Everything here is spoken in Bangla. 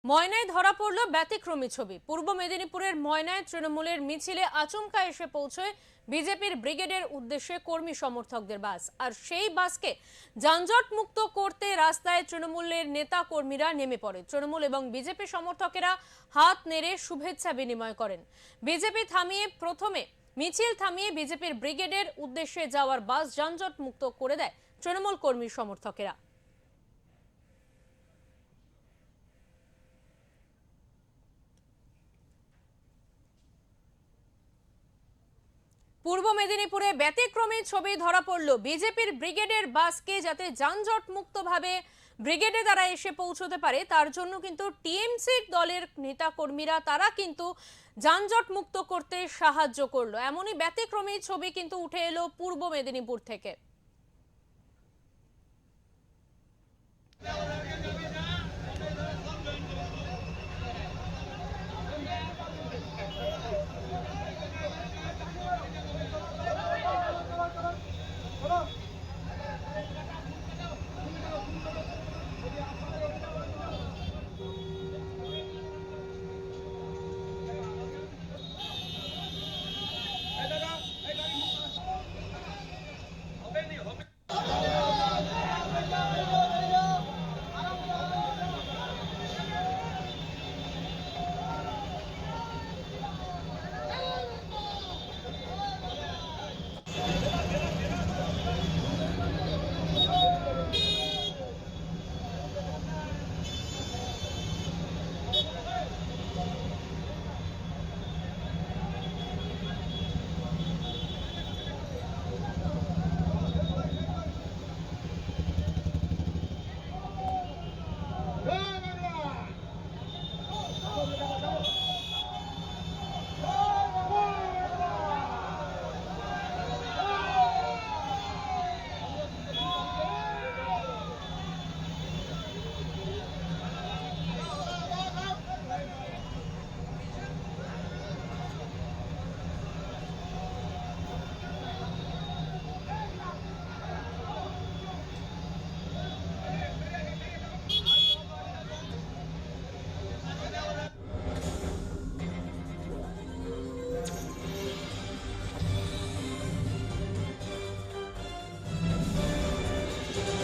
ময়নায় ধরা পড়ল ব্যতিক্রমী ছবি। পূর্ব মেদিনীপুরের ময়নায় তৃণমূলের মিছিলে আচমকা এসে পৌঁছয় বিজেপির ব্রিগেডের উদ্দেশ্যে কর্মী সমর্থকদের বাস। আর সেই বাসকে যানজট মুক্ত করতে রাস্তায় তৃণমূলের নেতা কর্মীরা নেমে পড়ে। তৃণমূল এবং বিজেপি সমর্থকেরা হাত নেড়ে শুভেচ্ছা বিনিময় করেন। মিছিল থামিয়ে বিজেপির ব্রিগেডের উদ্দেশ্যে যাওয়ার বাস যানজট মুক্ত করে দেয় তৃণমূল কর্মী সমর্থকেরা। পূর্ব মেদিনীপুরে ব্যতিক্রমী ছবি ধরা পড়ল। বিজেপির ব্রিগেডের বাসকে যাতে যানজট মুক্তভাবে ব্রিগেডে তারা এসে পৌঁছতে পারে তার জন্য কিন্তু টিএমসির দলের নেতা কর্মীরা তারা কিন্তু যানজট মুক্ত করতে সাহায্য করলো। এমনই ব্যতিক্রমী ছবি কিন্তু উঠে এলো পূর্ব মেদিনীপুর থেকে।